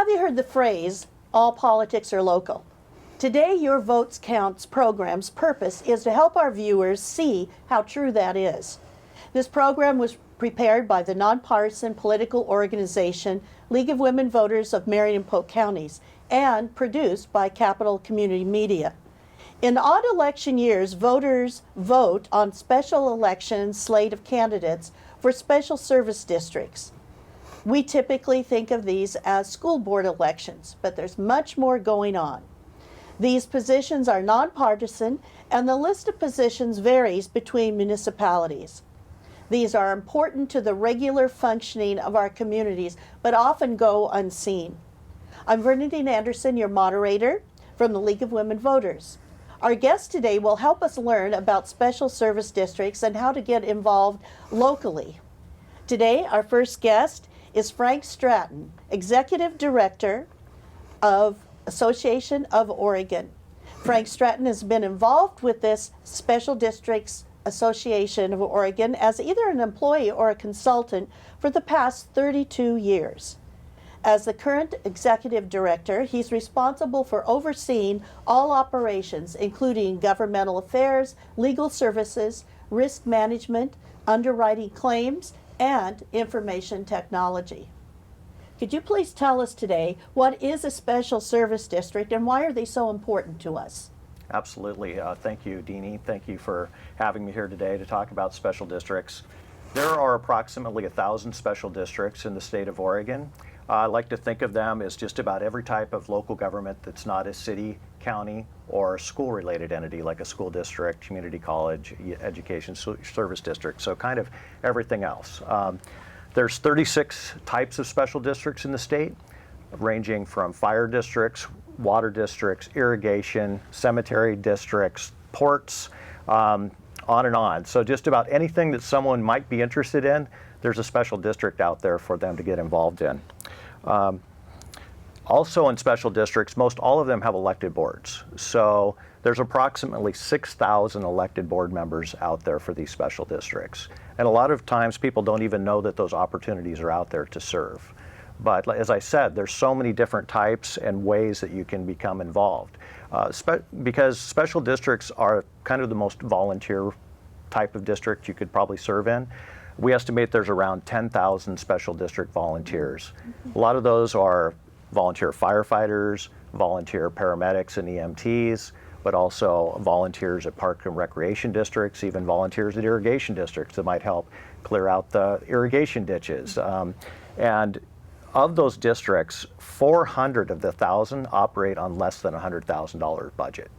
Have you heard the phrase, all politics are local? Today, Your Votes Counts program's purpose is to help our viewers see how true that is. This program was prepared by the nonpartisan political organization League of Women Voters of Marion and Polk Counties and produced by Capital Community Media. In odd election years, voters vote on special election slate of candidates for special service districts. We typically think of these as school board elections, but there's much more going on. These positions are nonpartisan, and the list of positions varies between municipalities. These are important to the regular functioning of our communities, but often go unseen. I'm Bernadine Anderson, your moderator from the League of Women Voters. Our guest today will help us learn about special service districts and how to get involved locally. Today, our first guest is Frank Stratton, Executive Director of Association of Oregon. Frank Stratton has been involved with this Special Districts Association of Oregon as either an employee or a consultant for the past 32 years. As the current executive director, he's responsible for overseeing all operations, including governmental affairs, legal services, risk management, underwriting claims, and information technology. Could you please tell us today what is a special service district and why are they so important to us? Absolutely. Thank you, Deanie. Thank you for having me here today to talk about special districts. There are approximately 1,000 special districts in the state of Oregon. I like to think of them as just about every type of local government that's not a city, county, or school-related entity like a school district, community college, education service district, so kind of everything else. There's 36 types of special districts in the state, ranging from fire districts, water districts, irrigation, cemetery districts, ports, on and on. So just about anything that someone might be interested in, there's a special district out there for them to get involved in. Also in special districts, most all of them have elected boards. So there's approximately 6,000 elected board members out there for these special districts. And a lot of times people don't even know that those opportunities are out there to serve. But as I said, there's so many different types and ways that you can become involved. Because special districts are kind of the most volunteer type of district you could probably serve in. We estimate there's around 10,000 special district volunteers. A lot of those are volunteer firefighters, volunteer paramedics and EMTs, but also volunteers at park and recreation districts, even volunteers at irrigation districts that might help clear out the irrigation ditches. And of those districts, 400 of the 1,000 operate on less than $100,000 budget.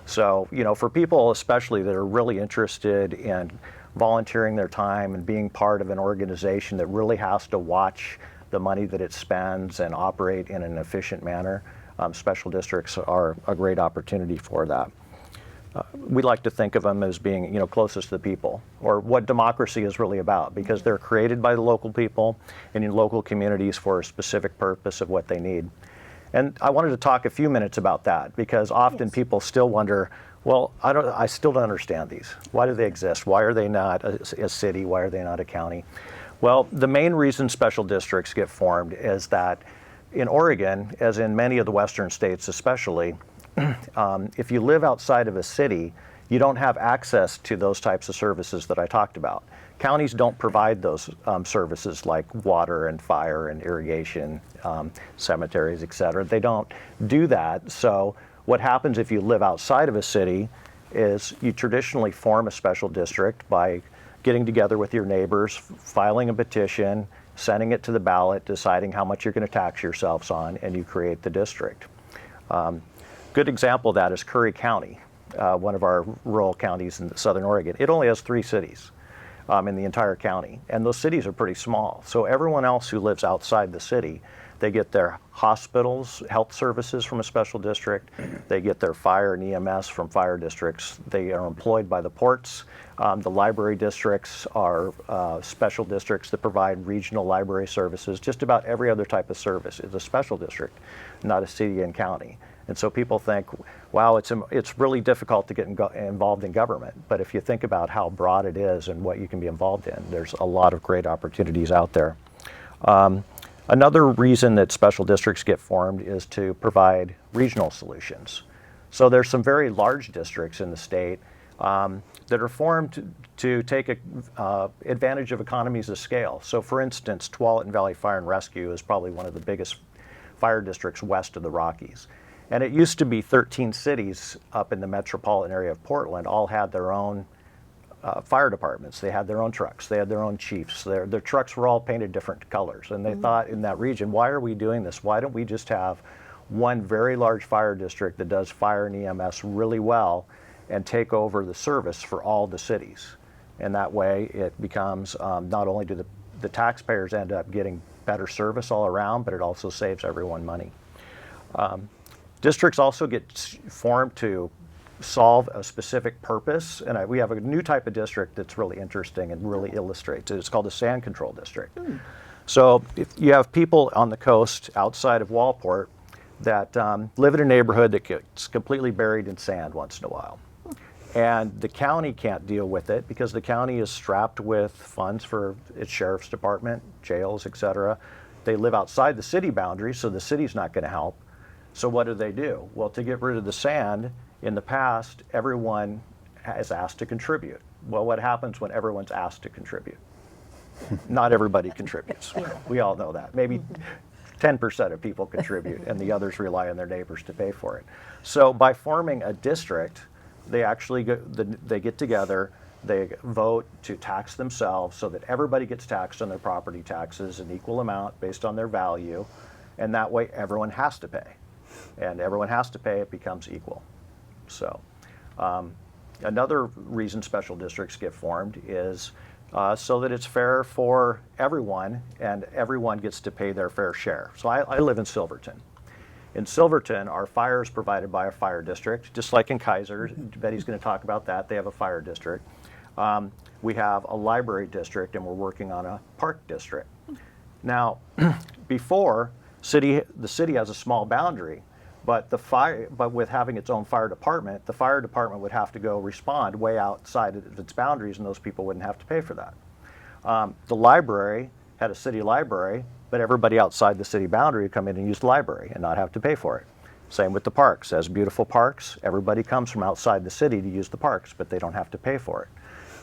So, you know, for people especially that are really interested in volunteering their time and being part of an organization that really has to watch the money that it spends and operate in an efficient manner, special districts are a great opportunity for that. We like to think of them as being, you know, closest to the people, or what democracy is really about, because they're created by the local people and in local communities for a specific purpose of what they need. And I wanted to talk a few minutes about that, because often people still wonder, well, I still don't understand these. Why do they exist? Why are they not a city? Why are they not a county? Well, the main reason special districts get formed is that in Oregon, as in many of the western states especially, if you live outside of a city, you don't have access to those types of services that I talked about. Counties don't provide those services like water and fire and irrigation, cemeteries, et cetera. They don't do that. So what happens if you live outside of a city is you traditionally form a special district by getting together with your neighbors, filing a petition, sending it to the ballot, deciding how much you're going to tax yourselves on, and you create the district. Good example of that is Curry County, one of our rural counties in southern Oregon. It only has 3 cities in the entire county, and those cities are pretty small. So everyone else who lives outside the city, they get their hospitals, health services from a special district, they get their fire and EMS from fire districts, they are employed by the ports. The library districts are special districts that provide regional library services. Just about every other type of service is a special district, not a city and county. And so people think, wow, it's really difficult to get involved in government. But if you think about how broad it is and what you can be involved in, there's a lot of great opportunities out there. Another reason that special districts get formed is to provide regional solutions. So there's some very large districts in the state that are formed to take advantage of economies of scale. So for instance, Tualatin Valley Fire and Rescue is probably one of the biggest fire districts west of the Rockies. And it used to be 13 cities up in the metropolitan area of Portland all had their own fire departments. They had their own trucks. They had their own chiefs. Their trucks were all painted different colors. And they thought in that region, why are we doing this? Why don't we just have one very large fire district that does fire and EMS really well and take over the service for all the cities? And that way it becomes, not only do the taxpayers end up getting better service all around, but it also saves everyone money. Districts also get formed to solve a specific purpose, and we have a new type of district that's really interesting and really illustrates it. It's called a sand control district. So if you have people on the coast outside of Walport that live in a neighborhood that gets completely buried in sand once in a while. And the county can't deal with it because the county is strapped with funds for its sheriff's department, jails, etc. They live outside the city boundaries, so the city's not going to help. So what do? Well, to get rid of the sand, in the past, everyone is asked to contribute. Well, what happens when everyone's asked to contribute? Not everybody contributes. We all know that. Maybe 10% of people contribute, and the others rely on their neighbors to pay for it. So by forming a district, they actually they get together, they vote to tax themselves so that everybody gets taxed on their property taxes an equal amount based on their value, and that way everyone has to pay. And everyone has to pay, it becomes equal. So another reason special districts get formed is so that it's fair for everyone and everyone gets to pay their fair share. So I live in Silverton. In Silverton, our fire is provided by a fire district, just like in Kaiser. Betty's going to talk about that. They have a fire district. We have a library district, and we're working on a park district. Now, before, the city has a small boundary, but with having its own fire department, the fire department would have to go respond way outside of its boundaries, and those people wouldn't have to pay for that. The library had a city library, but everybody outside the city boundary would come in and use the library and not have to pay for it. Same with the parks. As beautiful parks, everybody comes from outside the city to use the parks, but they don't have to pay for it.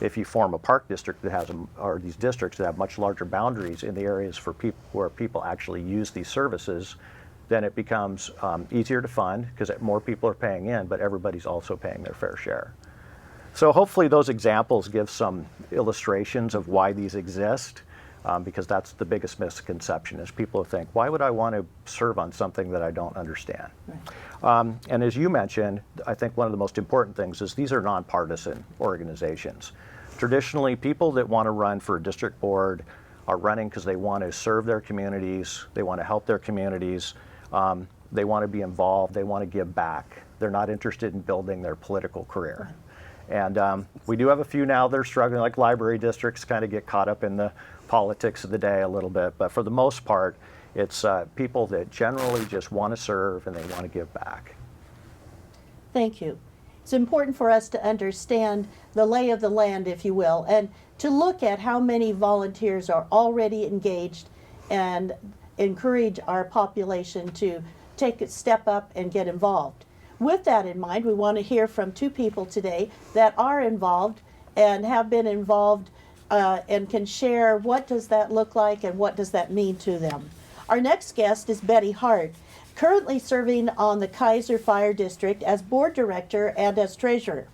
If you form a park district that has, or these districts that have much larger boundaries in the areas for people where people actually use these services, then it becomes easier to fund because more people are paying in, but everybody's also paying their fair share. So hopefully those examples give some illustrations of why these exist, because that's the biggest misconception is people think, why would I want to serve on something that I don't understand? Right. And as you mentioned, I think one of the most important things is these are nonpartisan organizations. Traditionally, people that want to run for a district board are running because they want to serve their communities, they want to help their communities, they want to be involved, they want to give back. They're not interested in building their political career. And we do have a few now that are struggling, like library districts kind of get caught up in the politics of the day a little bit, but for the most part, it's people that generally just want to serve and they want to give back. Thank you. It's important for us to understand the lay of the land, if you will, and to look at how many volunteers are already engaged and encourage our population to take a step up and get involved. With that in mind, we want to hear from two people today that are involved and have been involved and can share what does that look like and what does that mean to them. Our next guest is Betty Hart, currently serving on the Kaiser Fire District as board director and as treasurer.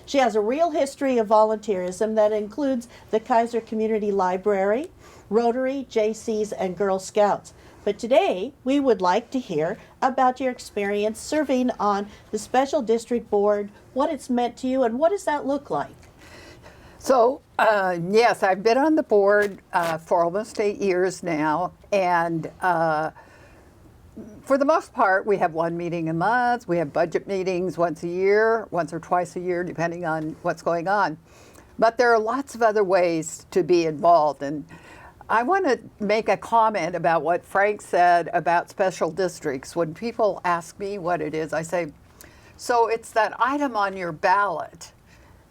She has a real history of volunteerism that includes the Kaiser Community Library, Rotary, JCs, and Girl Scouts. But today, we would like to hear about your experience serving on the Special District Board, what it's meant to you, and what does that look like? So, yes, I've been on the board for almost 8 years now, and for the most part, we have one meeting a month. We have budget meetings once a year, once or twice a year, depending on what's going on. But there are lots of other ways to be involved, and I want to make a comment about what Frank said about special districts. When people ask me what it is, I say, so it's that item on your ballot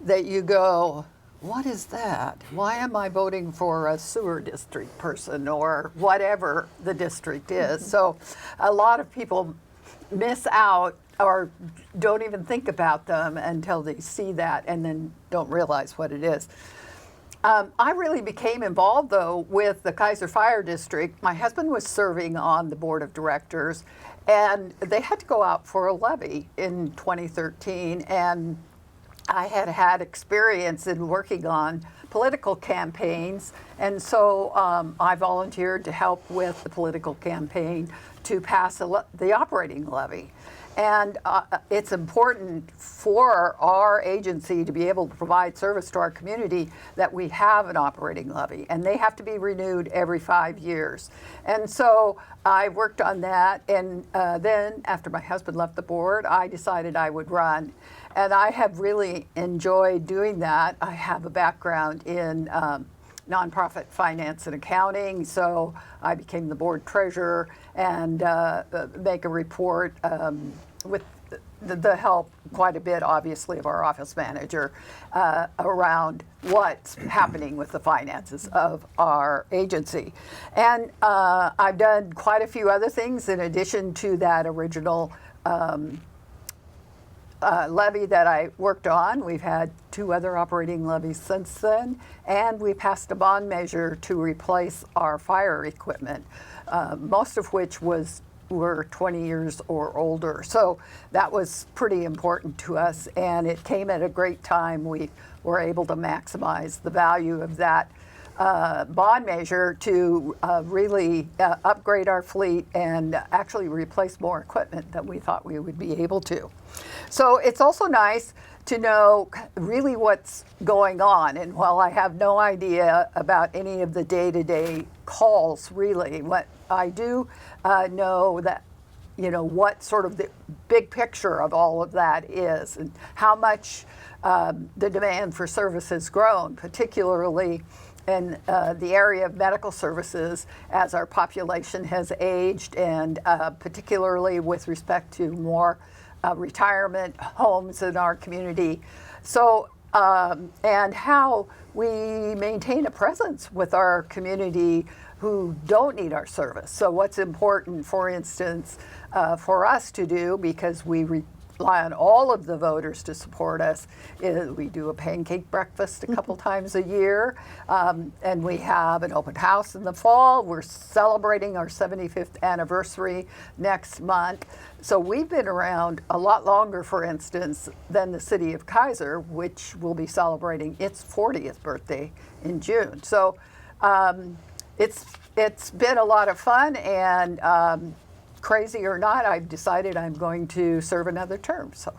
that you go, what is that? Why am I voting for a sewer district person or whatever the district is? So a lot of people miss out or don't even think about them until they see that and then don't realize what it is. I really became involved, though, with the Kaiser Fire District. My husband was serving on the board of directors, and they had to go out for a levy in 2013. And I had had experience in working on political campaigns, and so I volunteered to help with the political campaign to pass the operating levy. And it's important for our agency to be able to provide service to our community that we have an operating levy, and they have to be renewed every 5 years. And so I worked on that, and then after my husband left the board, I decided I would run. And I have really enjoyed doing that. I have a background in nonprofit finance and accounting, so I became the board treasurer and make a report with the help quite a bit, obviously, of our office manager around what's happening with the finances of our agency. And I've done quite a few other things in addition to that original levy that I worked on. We've had 2 other operating levies since then, and we passed a bond measure to replace our fire equipment, most of which were 20 years or older. So that was pretty important to us, and it came at a great time. We were able to maximize the value of that bond measure to really upgrade our fleet and actually replace more equipment than we thought we would be able to. So it's also nice to know really what's going on. And while I have no idea about any of the day-to-day calls, really, what I do know that, what sort of the big picture of all of that is and how much the demand for service has grown, particularly in the area of medical services as our population has aged, and particularly with respect to more retirement homes in our community. So, and how we maintain a presence with our community who don't need our service. So what's important, for instance, for us to do, because we rely on all of the voters to support us, is we do a pancake breakfast a couple times a year, and we have an open house in the fall. We're celebrating our 75th anniversary next month. So we've been around a lot longer, for instance, than the city of Kaiser, which will be celebrating its 40th birthday in June. So it's been a lot of fun, and crazy or not, I've decided I'm going to serve another term. So,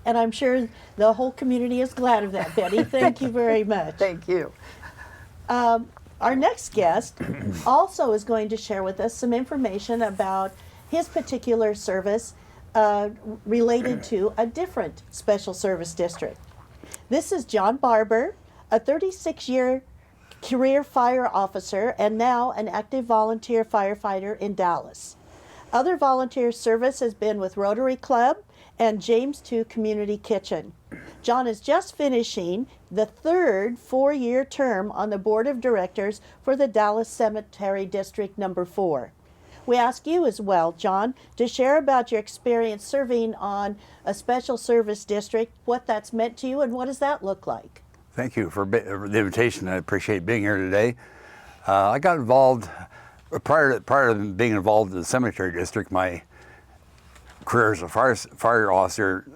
and I'm sure the whole community is glad of that, Betty. Thank you very much. Thank you. Our next guest also is going to share with us some information about his particular service related to a different special service district. This is John Barber, a 36-year career fire officer and now an active volunteer firefighter in Dallas. Other volunteer service has been with Rotary Club and James II Community Kitchen. John is just finishing the 3rd 4-year term on the board of directors for the Dallas Cemetery District number 4. We ask you as well, John, to share about your experience serving on a special service district, what that's meant to you, and what does that look like? Thank you for the invitation. I appreciate being here today. I got involved, prior to being involved in the cemetery district, my career as a fire officer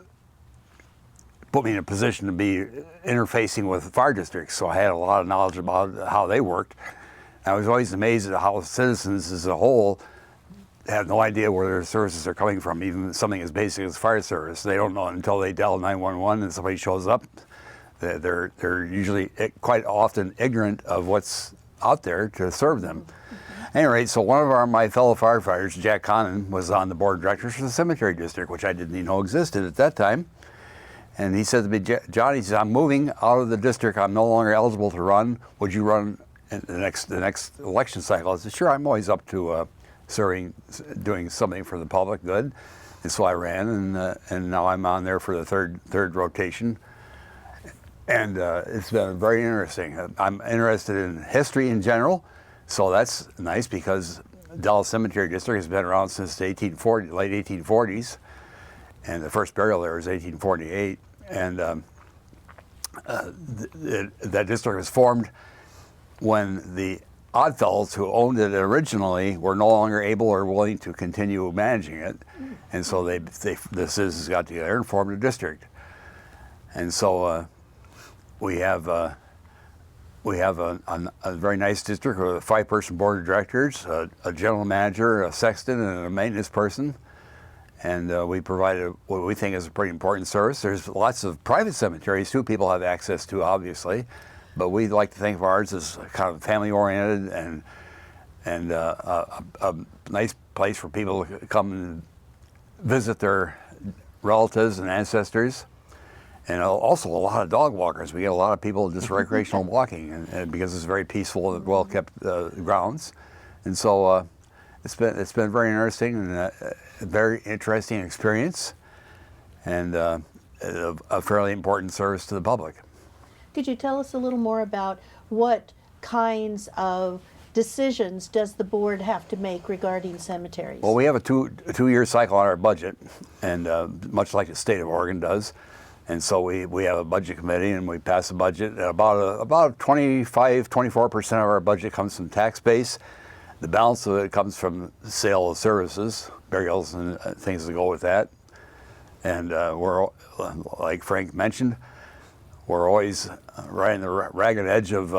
put me in a position to be interfacing with fire districts, so I had a lot of knowledge about how they worked. I was always amazed at how citizens as a whole have no idea where their services are coming from, even something as basic as fire service. They don't know until they dial 911 and somebody shows up. They're usually quite often ignorant of what's out there to serve them. At any rate, so one of my fellow firefighters, Jack Connon, was on the board of directors for the cemetery district, which I didn't even know existed at that time. And he said to me, John, he says, I'm moving out of the district. I'm no longer eligible to run. Would you run in the next election cycle? I said, sure, I'm always up to serving, doing something for the public good. And so I ran, and now I'm on there for the third rotation. And it's been very interesting. I'm interested in history in general, so that's nice because Dallas Cemetery District has been around since the late 1840s, and the first burial there was 1848. And that district was formed when the Oddfellows who owned it originally were no longer able or willing to continue managing it, and so the citizens got together and formed a district. And so we have a very nice district with a 5-person board of directors, a general manager, a sexton, and a maintenance person. And we provide what we think is a pretty important service. There's lots of private cemeteries too people have access to, obviously, but we like to think of ours as kind of family-oriented and a nice place for people to come and visit their relatives and ancestors. And also a lot of dog walkers. We get a lot of people just recreational walking, and because it's very peaceful and well-kept grounds. And so it's been very interesting and a very interesting experience, and a fairly important service to the public. Could you tell us a little more about what kinds of decisions does the board have to make regarding cemeteries? Well, we have a two-year cycle on our budget, and much like the state of Oregon does. And so we have a budget committee, and we pass a budget. About 24% of our budget comes from tax base. The balance of it comes from sale of services, burials, and things that go with that. And we're, like Frank mentioned, we're always right in the ragged edge of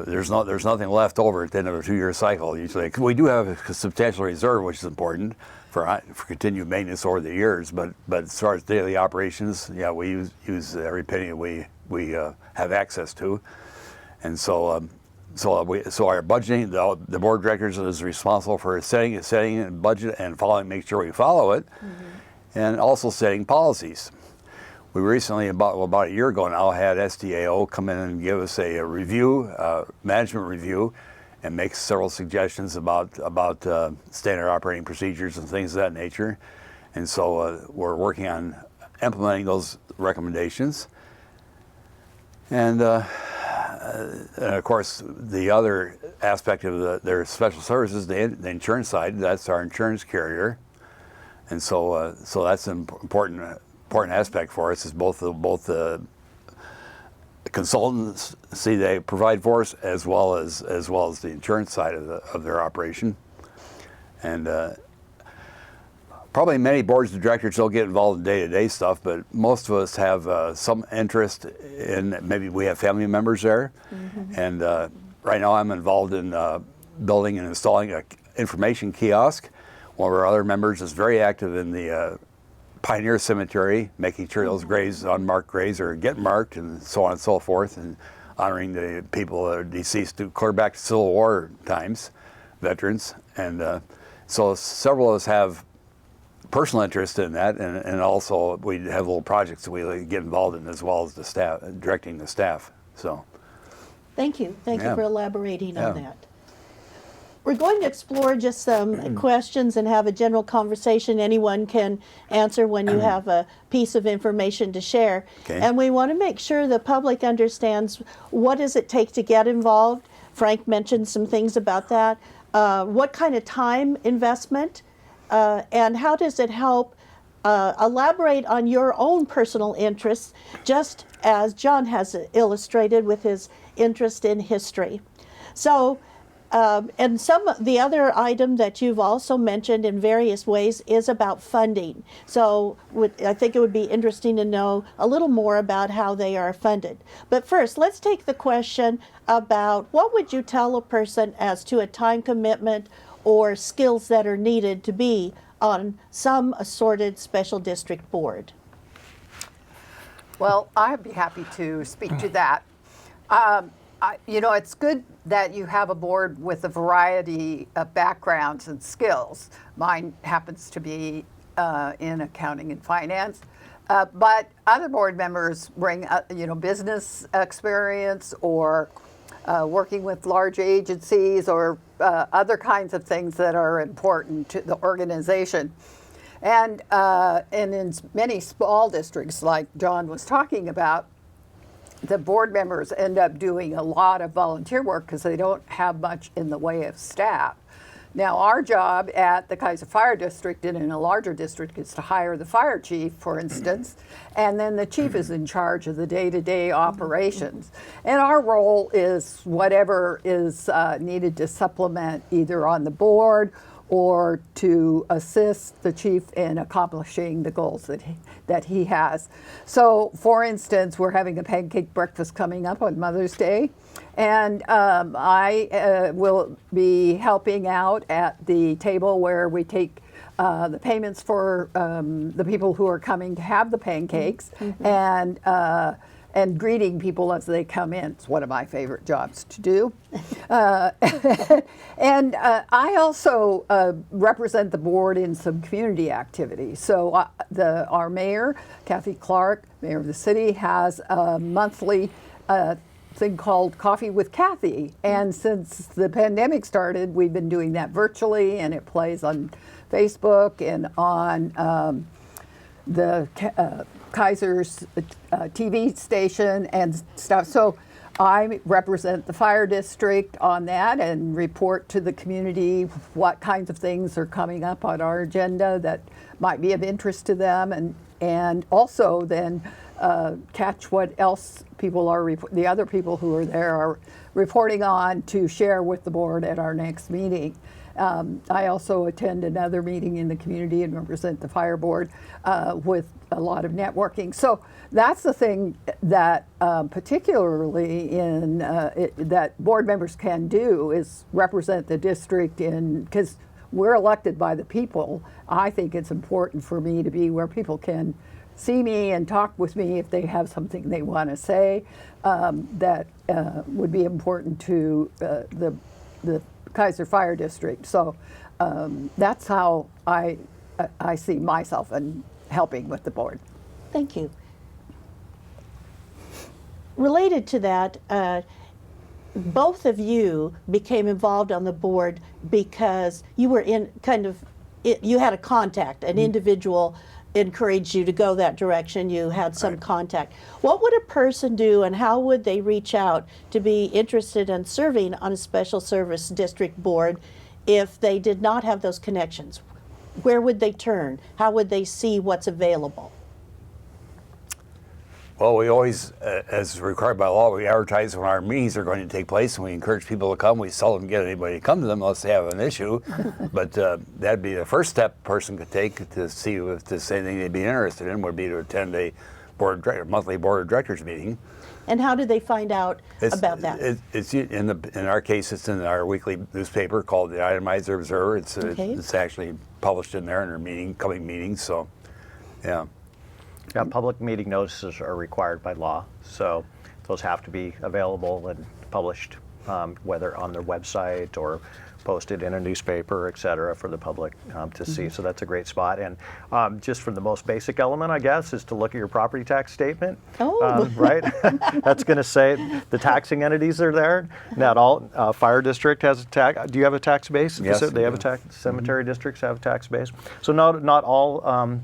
there's nothing left over at the end of a 2-year cycle usually. We do have a substantial reserve, which is important for continued maintenance over the years. But as far as daily operations, yeah, we use every penny we have access to, and so our budgeting, the board of directors is responsible for setting a budget and make sure we follow it, and also setting policies. We recently, about a year ago now, had SDAO come in and give us a review, management review, and make several suggestions about standard operating procedures and things of that nature. And so we're working on implementing those recommendations. And of course, the other aspect of their special services, the insurance side, that's our insurance carrier. And so that's an important aspect for us, is both the consultants they provide for us, as well as the insurance side of their operation. And probably many boards of directors don't get involved in day-to-day stuff, but most of us have some interest in, maybe we have family members there. And right now I'm involved in building and installing an information kiosk. One of our other members is very active in the Pioneer Cemetery, making sure those graves, unmarked graves, are get marked, and so on and so forth, and honoring the people that are deceased to clear back to Civil War times, veterans. And so several of us have personal interest in that, and also we have little projects that we get involved in, as well as the staff, directing the staff. So Thank you for elaborating on Yeah. that. We're going to explore just some questions and have a general conversation. Anyone can answer when you have a piece of information to share. Okay. And we want to make sure the public understands, what does it take to get involved? Frank mentioned some things about that. What kind of time investment? And how does it help elaborate on your own personal interests, just as John has illustrated with his interest in history. So, and the other item that you've also mentioned in various ways is about funding. So I think it would be interesting to know a little more about how they are funded. But first, let's take the question about, what would you tell a person as to a time commitment or skills that are needed to be on some assorted special district board? Well, I'd be happy to speak to that. It's good that you have a board with a variety of backgrounds and skills. Mine happens to be in accounting and finance, but other board members bring, business experience, or working with large agencies, or other kinds of things that are important to the organization. And in many small districts, like John was talking about, the board members end up doing a lot of volunteer work because they don't have much in the way of staff. Now, our job at the Kaiser Fire District and in a larger district is to hire the fire chief, for instance, and then the chief is in charge of the day-to-day operations. And our role is whatever is needed to supplement either on the board or to assist the chief in accomplishing the goals that he has. So, for instance, we're having a pancake breakfast coming up on Mother's Day, and I will be helping out at the table where we take the payments for the people who are coming to have the pancakes, and greeting people as they come in. It's one of my favorite jobs to do. And I also represent the board in some community activities. So our mayor, Kathy Clark, mayor of the city, has a monthly thing called Coffee with Kathy. And since the pandemic started, we've been doing that virtually, and it plays on Facebook and on the Kaiser's TV station and stuff. So I represent the fire district on that and report to the community what kinds of things are coming up on our agenda that might be of interest to them, and also then catch what else people are, the other people who are there are reporting on to share with the board at our next meeting. I also attend another meeting in the community and represent the fire board with a lot of networking. So that's the thing that particularly in that board members can do is represent the district because we're elected by the people. I think it's important for me to be where people can see me and talk with me if they have something they want to say that would be important to the Kaiser Fire District. So that's how I see myself in helping with the board. Thank you. Related to that, both of you became involved on the board because you were in you had a contact, an individual encouraged you to go that direction, you had some contact. What would a person do and how would they reach out to be interested in serving on a special service district board if they did not have those connections? Where would they turn? How would they see what's available? Well, we always, as required by law, we advertise when our meetings are going to take place, and we encourage people to come. We seldom get anybody to come to them unless they have an issue. But that'd be the first step a person could take to see if there's anything they'd be interested in, would be to attend a monthly board of directors meeting. And how do they find out about that? In our case, it's in our weekly newspaper called the Itemizer Observer. It's actually published in there in our coming meetings. So, yeah. Yeah, public meeting notices are required by law, so those have to be available and published, whether on their website or posted in a newspaper, et cetera, for the public to see. So that's a great spot. And just from the most basic element, I guess, is to look at your property tax statement. Oh. Right? That's going to say the taxing entities are there. Not all fire district has a tax. Do you have a tax base? Yes. They have a tax. Cemetery districts have a tax base. So not all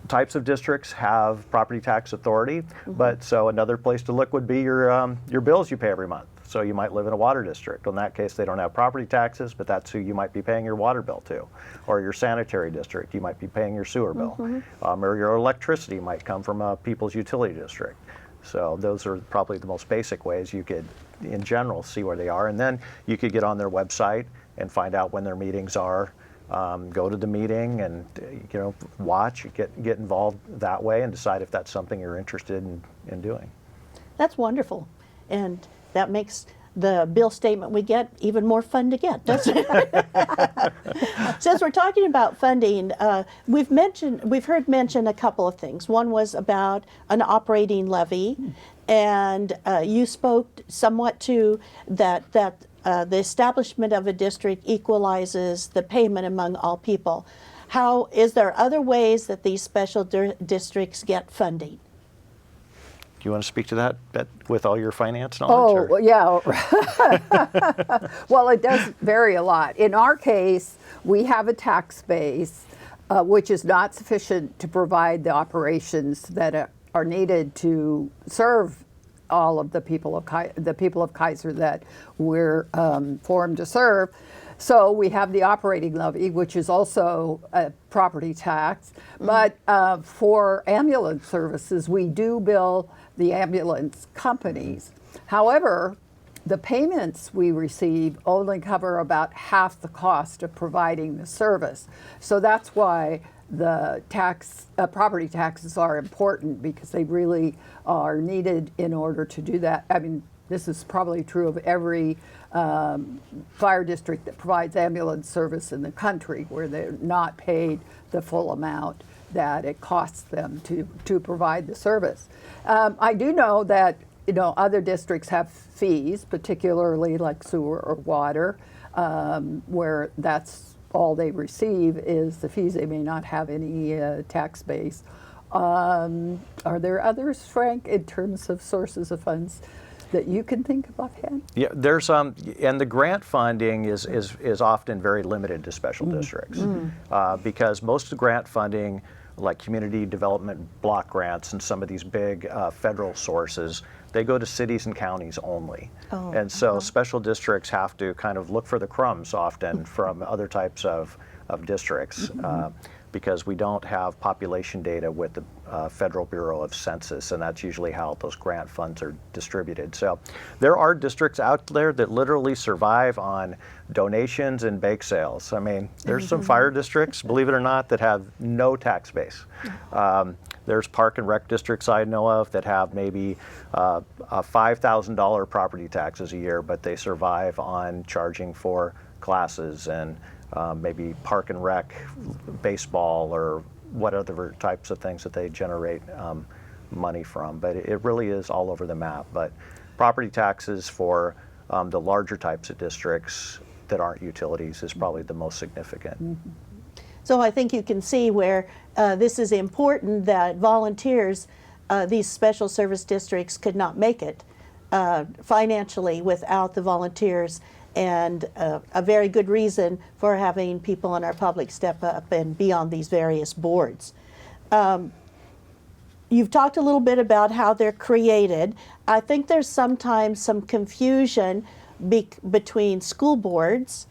types of districts have property tax authority, but so another place to look would be your bills you pay every month. So you might live in a water district. In that case, they don't have property taxes, but that's who you might be paying your water bill to. Or your sanitary district, you might be paying your sewer bill. Or your electricity might come from a people's utility district. So those are probably the most basic ways you could, in general, see where they are. And then you could get on their website and find out when their meetings are. Go to the meeting and watch, get involved that way, and decide if that's something you're interested in doing. That's wonderful, and that makes the bill statement we get even more fun to get, doesn't it? Since we're talking about funding, we've heard mention a couple of things. One was about an operating levy, and you spoke somewhat to that the establishment of a district equalizes the payment among all people. How is there other ways that these special districts get funding? Do you want to speak to that with all your finance knowledge? Oh, yeah. Well, it does vary a lot. In our case, we have a tax base which is not sufficient to provide the operations that are needed to serve all of the people of Kaiser that we're formed to serve. So we have the operating levy, which is also a property tax. But for ambulance services, we do bill the ambulance companies. However, the payments we receive only cover about half the cost of providing the service. So that's why the property taxes are important, because they really are needed in order to do that. I mean, this is probably true of every fire district that provides ambulance service in the country, where they're not paid the full amount that it costs them to provide the service. I do know that other districts have fees, particularly like sewer or water, where that's all they receive is the fees. They may not have any tax base. Are there others, Frank, in terms of sources of funds that you can think of offhand? Yeah, there's and the grant funding is often very limited to special districts because most of the grant funding, like community development block grants and some of these big federal sources, they go to cities and counties only. And so special districts have to kind of look for the crumbs often from other types of districts because we don't have population data with the Federal Bureau of Census, and that's usually how those grant funds are distributed. So there are districts out there that literally survive on donations and bake sales. I mean, there's some fire districts, believe it or not, that have no tax base. There's park and rec districts I know of that have maybe a $5,000 property taxes a year, but they survive on charging for classes and maybe park and rec, baseball, or what other types of things that they generate money from. But it really is all over the map. But property taxes for the larger types of districts that aren't utilities is probably the most significant. So I think you can see where this is important, that volunteers, these special service districts could not make it financially without the volunteers, and a very good reason for having people in our public step up and be on these various boards. You've talked a little bit about how they're created. I think there's sometimes some confusion between school boards,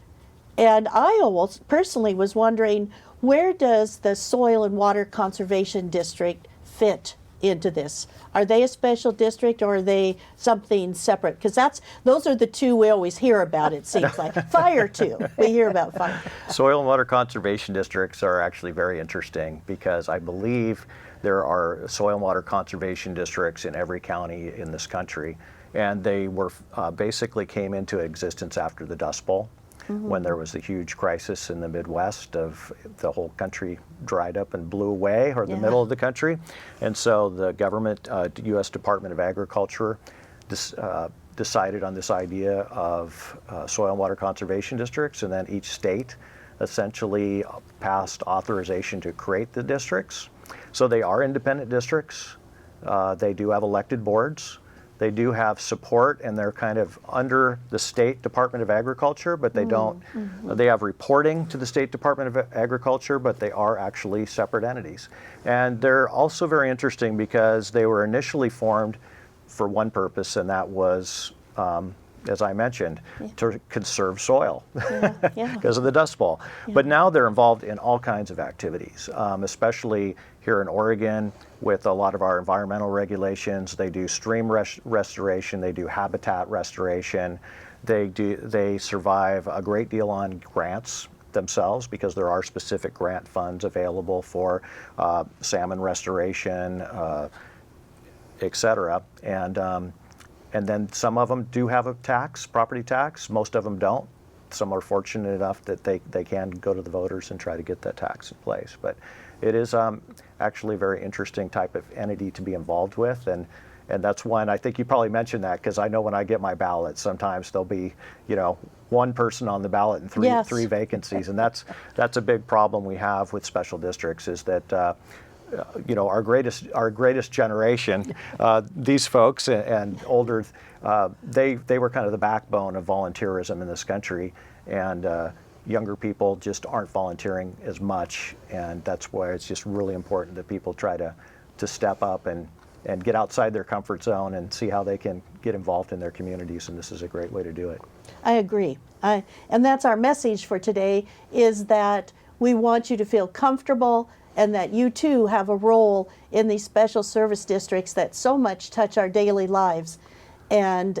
and I almost personally was wondering, where does the Soil and Water Conservation District fit into this? Are they a special district, or are they something separate? Because those are the two we always hear about, it seems like. Fire too. We hear about fire. Soil and Water Conservation Districts are actually very interesting because I believe there are soil and water conservation districts in every county in this country, and they were basically came into existence after the Dust Bowl. When there was a huge crisis in the Midwest of the whole country dried up and blew away, or the middle of the country. And so the government, U.S. Department of Agriculture, decided on this idea of soil and water conservation districts, and then each state essentially passed authorization to create the districts. So they are independent districts. They do have elected boards. They do have support, and they're kind of under the State Department of Agriculture, but they don't, they have reporting to the State Department of Agriculture, but they are actually separate entities. And they're also very interesting because they were initially formed for one purpose, and that was, as I mentioned, to conserve soil because of the Dust Bowl. But now they're involved in all kinds of activities, especially here in Oregon with a lot of our environmental regulations. They do stream restoration, they do habitat restoration, they survive a great deal on grants themselves because there are specific grant funds available for salmon restoration, et cetera. And then some of them do have a tax, property tax. Most of them don't. Some are fortunate enough that they can go to the voters and try to get that tax in place. But it is actually a very interesting type of entity to be involved with. And that's one, I think you probably mentioned that, because I know when I get my ballot, sometimes there'll be, one person on the ballot and three vacancies. And that's a big problem we have with special districts, is that our greatest generation, these folks and older, they were kind of the backbone of volunteerism in this country, and younger people just aren't volunteering as much, and that's why it's just really important that people try to step up and and get outside their comfort zone and see how they can get involved in their communities, and this is a great way to do it. I agree. And that's our message for today, is that we want you to feel comfortable and that you too have a role in these special service districts that so much touch our daily lives. And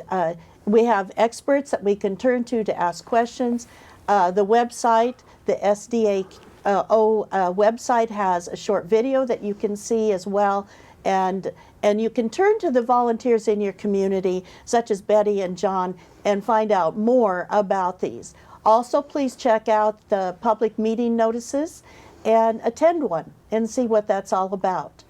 we have experts that we can turn to ask questions. The website, the SDA website, has a short video that you can see as well. And you can turn to the volunteers in your community, such as Betty and John, and find out more about these. Also, please check out the public meeting notices and attend one and see what that's all about.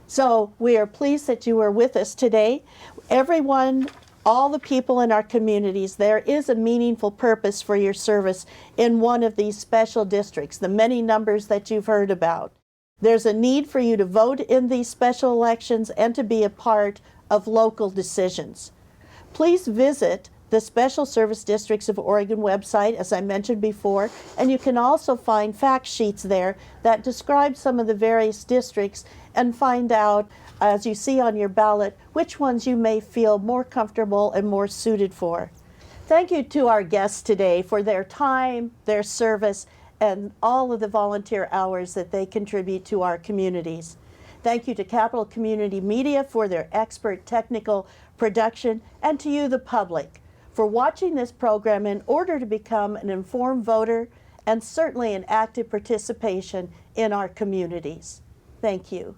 So we are pleased that you are with us today. Everyone, all the people in our communities, there is a meaningful purpose for your service in one of these special districts, the many numbers that you've heard about. There's a need for you to vote in these special elections and to be a part of local decisions. Please visit the Special Service Districts of Oregon website, as I mentioned before, and you can also find fact sheets there that describe some of the various districts and find out, as you see on your ballot, which ones you may feel more comfortable and more suited for. Thank you to our guests today for their time, their service, and all of the volunteer hours that they contribute to our communities. Thank you to Capital Community Media for their expert technical production, and to you, the public, for watching this program in order to become an informed voter and certainly an active participation in our communities. Thank you.